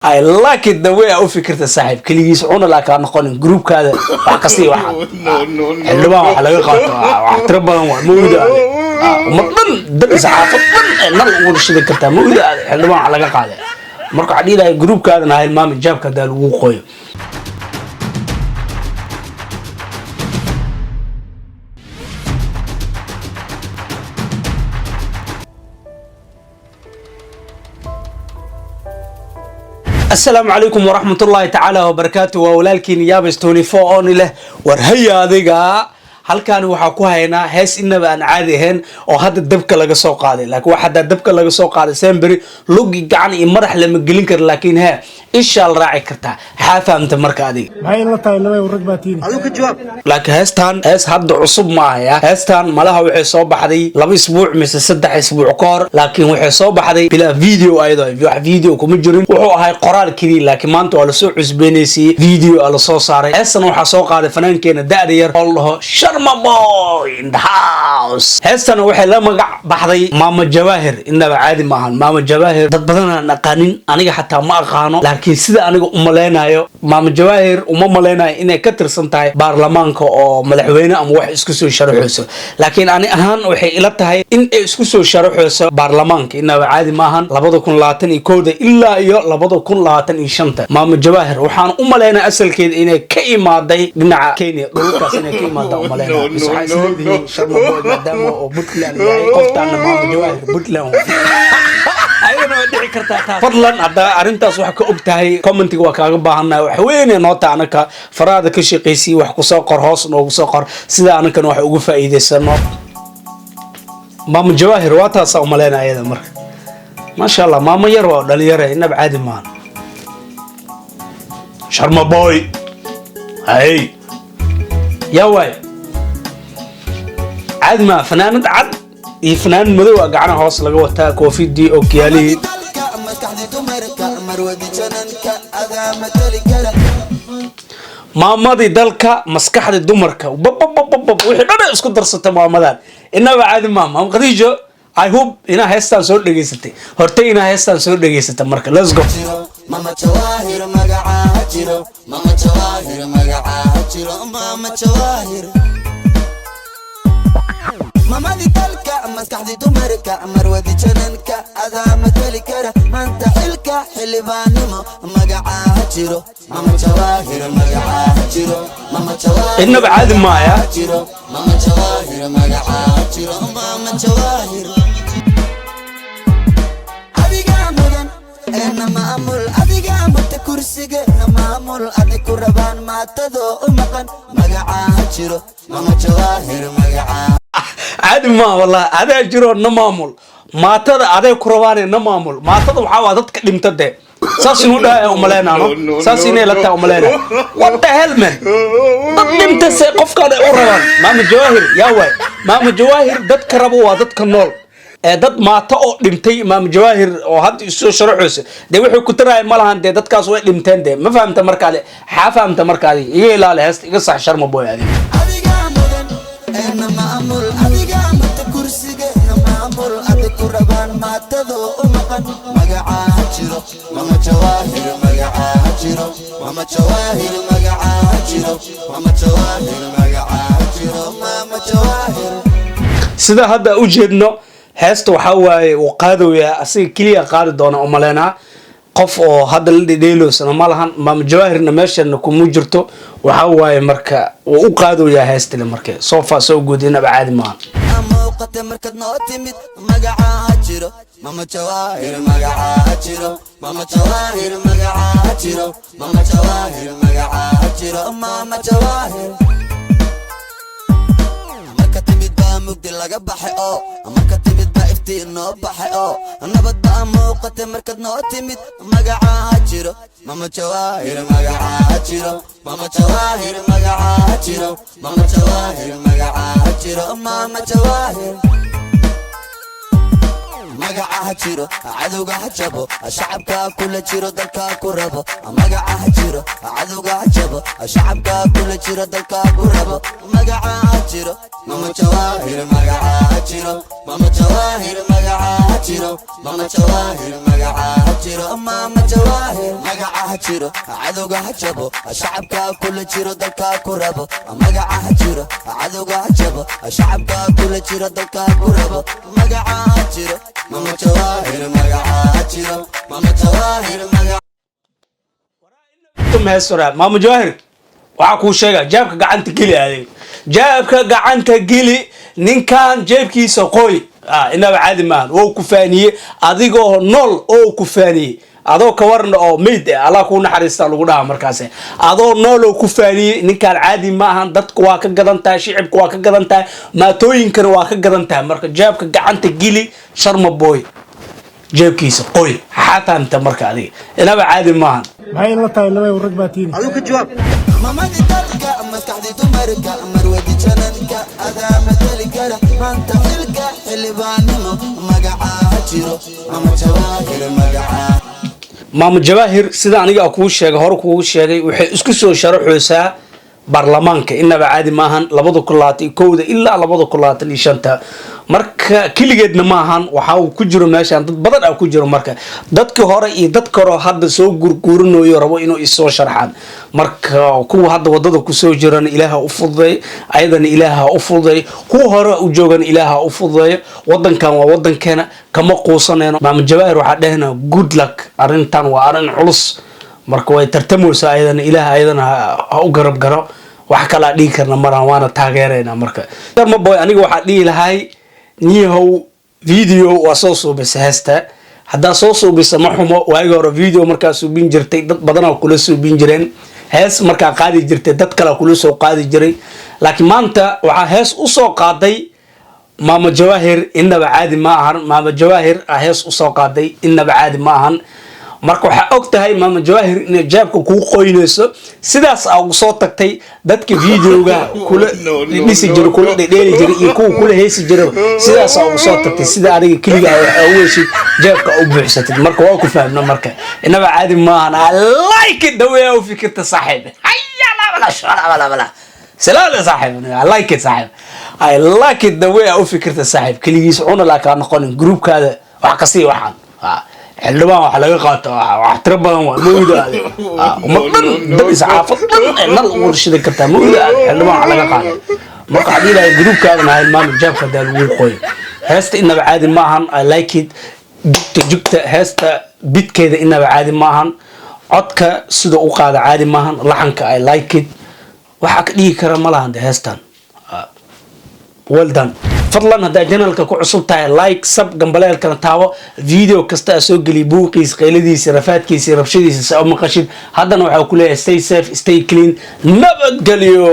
I like it the way I fikirta saaxiib kaligiis cuna la ka noqon groupkaada wax kasta waxa xildhibaan waxa laga qaato wax tiro badan waa mawda madan dad saxaafadan nar ugu shidin karta mawda xildhibaan waxa laga qaaday marka xadiidahay groupkaadana hay maam jaabka daal ugu qoyo السلام عليكم ورحمة الله تعالى وبركاته وولالكين يابس 24 أوني له ورهيا ذيقا هل كانوا وحكوها هنا هاس إنما أن عادي هن أو هذا الدبكة لقى سوق عادي لكن واحد الدبكة لقى سوق عادي سامبري لوجي يعني مرح لما قلنكر لكن ها إيش الراعي كرتا حافة أنت مركادي هاي الله تعالى ورقباتين أيوك الجواب لكن هاس هاد عصب معايا هاستان مالها وحي صوب حدي لبي أسبوع مثل 6 أسبوع كار لكن وحي صوب حدي بلا فيديو أيضا فيديو كمجرين وهو هاي قرار كذي لكن ما أنتوا على سوق عزبينيسي فيديو على صوص صاري هاستان وحا سوق عادي فنان كان دارير الله شرما بوي in the house هاستان وحي لما بحضي ماما جواهر إنما عادي معهن ماما جواهر dad badan aan aqaanin aniga xataa ma aqaano laakiin sida aniga u maleynayo maama jawaahir uma maleynayo inay ka tirsan tahay baarlamaanka oo madaxweyne ama wax isku soo sharaxayso laakiin ani ahaan waxay ila tahay in ay isku soo sharaxayso baarlamaanka inaba caadi maahan 2021 ilaa iyo 2025 maama jawaahir waxaan u maleynayaa asalkeeda inay ka imaaday dhinaca Kenya dhulkaas inay ka imaaday u maleynayaa waxay isleeyihiin sharma boy maadaama oo Puntland yahay qoftaana maama jawaahir Puntland ayana dhici kartaa fadlan hada arintaas wax ka ogtahay commentiga waa kaaga baahanahay wax weyn ee noota anaka faraada ka shaqeysii wax ku soo qor hoos noogu soo qor sida anakan wax ugu faa'iideysano maama jawaahir waa taas oo maleynayada marka ma sha Allah maama yar waa dhalinyaro inab caadi maan sharma boy hay ya way caadi ma fanaanad cad ifnaan madow gacana hoos laga wataa koofidii oo kiyaalii maamadii dalka maskaxda dumarka wixii dhan isku darsatay maamadan inaba caadi maam Khadiijo I hope ina heestan soo dhageysatay hortay ina heestan soo dhageysatay marka let's go mama jawahir magaca jiro mama jawahir magaca jiro mama jawahir mama di dalka maskaxdi dumarka marwadi jananka adaa matali kara maanta xilka xilbaanimo magaca jiro mama jawahir magaca jiro mama jawahir inaba caadi maaya jiro mama jawahir magaca jiro mama jawahir abiga mudan ena maamul abiga mata kursiga maamul adiku rabaan maatado u maqan magaca jiro mama jawahir magaca عادي ما والله هذا جرو نمامل ما ترى هذا كرواني نمامل ما ترى وحاول تتك لمتده ساسينو ده أملينا نو ساسيني لتا أملينا what the hell man لمت سقف كذا أوروان ما مجواهر يا وي ما مجواهر دت كربو ودت كنول دت ما تأو لمتي ما مجواهر وهاد يسوي شرحوس ده وحي كتير مالهان ده دت كاسوي لمتين ده ما فهمت مركالي حافظت مركالي إيه لا لا هست يقصح شرم بوي هذه أنا مأمول أبيجا متكرسيجة أنا مأمول أديك ربان ما تدو أمكان مجاعة هجرو ماما جواهر مجاعة هجرو ماما جواهر مجاعة هجرو ماما جواهر مجاعة هجرو ماما جواهر سيدا هذا وجدنا هستو حواي وقادو يا أصير كليا قاد دونا أملنا qof oo hadda la dhidheeloosana malahan maam jawaahirna meeshan ku mujirto waxa waaye marka uu u qaado yaa heestile marka soofa soo guudina baad ma muuqata marka noo timid magaca jiro mama jawaahir magaca jiro mama jawaahir magaca jiro mama jawaahir magaca jiro mama jawaahir marka timid baa mugdi laga baxay oo marka timid noo baxay oo nabad baa muuqata marka noo timid magaca jiro mama jawaahir magaca jiro mama jawaahir magaca jiro mama jawaahir magaca jiro mama jawaahir magaca jiro cadowga jabo shacabka kula jiro dalka ku rabo magaca jiro cadowga jabo shacabka kula jiro dalka ku rabo magaca jiro mama jawahir magaca jiro mama jawahir magaca jiro mama jawahir magaca jiro mama jawahir magaca jiro cadowga jabo shacabka kula jiro dalka ku rabo magaca jiro cadowga jabo shacabka kula jiro dalka ku rabo magaca jiro mama jawahir magaca jiro mama jawahir magaca maama jawahir waxaa kuu sheega jeebka gacanta geli adeeg jeebka gacanta geli ninkan jeebkiisa qoy inaba caadi maahan wou ku faaniye adigoo nool oo ku faaniye adoo ka warna oo meyd Allah ku naxariista lagu dhaha markaas adoo nool oo ku faaniye ninkan caadi maahan dadku waa ka gadan tahay shicibku waa ka gadan tahay maatooyinkana waa ka gadan tahay marka jeebka gacanta geli sharma boy jeebkiisa qoy xaataanta marka adiga inaba caadi maahan maxay la tahay laba rag baa tiin aduu ka jawaab mama dadka maskaxdi dumarka marwadi jananka adaa madali kara maanta xilka xilibaanimo magaca jiro mama jawahir magaca maama jawahir sida aniga kuu sheegay hore kuu sheegay waxay isku soo sharaxaysaa baarlamaanka inaba caadi maahan 2021 ilaa 2025 marka kiligeedna maahan waxa uu ku jiro meeshan dad badan ah ku jiro marka dadkii hore iyo dad kale hadda soo gurguurinayo rabo inuu isoo sharxaan marka kuwa hadda wadada ku soo jiraan ilaaha u fududay ayadana ilaaha u fududay kuwa hore u joogan ilaaha u fududay wadankan waa wadankeena kama quusanayno maama jawahir waxa dhahnaa good luck arintan waa arin culus marka way tartamaysaa ayadana ilaaha ayadana ha u garab garo wax kala dhigi karna maraan waana taageerayna marka darma boy aniga waxa dhigi lahay niyahow video waa soo suubisa heesta haddaa soo suubisa ma xumo waagi hore video markaa suubin jirtay dad badanaa kula suubin jireen hees markaa qaadi jirtay dad kale kula soo qaadi jiray laakiin maanta waxaa hees u soo qaaday maama jawahir inaba caadi ma ahan maama jawahir hees u soo qaaday inaba caadi ma ahan marka waxa og tahay maama jawahir inay jeebka ku qoynayso sidaas ugu soo tagtay dadka videoga kula dhisi jiray kula dheeli jiray iyo kuwa kula heesi jiray sidaas ugu soo tagtay sida adiga kaliya u weeshid jeebka u buuxsatid marka waa ku fahamna marka inaba caadi maahan I like it the way you fikirta saaxiib hayya la shala la salaam saaxiib I like it saaxiib I like it the way you fikirta saaxiib kaligiis una la ka noqon groupkaada wax ka sii waxaan xildhibaan waxa laga qaato wax tiro badan waa mawdaade umadan dad iscaafad nal ugu shida kartaa mawdaade xildhibaan waxa laga qaato marka hadii la groupkaada ma hilmaan jaabka daal wuu qoy heesta inaba caadi ma ahan I like it jugta heesta bidkeeda inaba caadi ma ahan codka sida u qaada caadi ma ahan laxanka I like it waxa ka dhigi kara ma lahan heestan well done fadlan hadaa channelka ku cusub tahay like sub gambaleelkana taawo video kasta soo gali buuqiis qeyladiisa rafaadkiisa rabshadiisa soo maqashid haddana waxa ku leeyahay stay safe stay clean nabadgelyo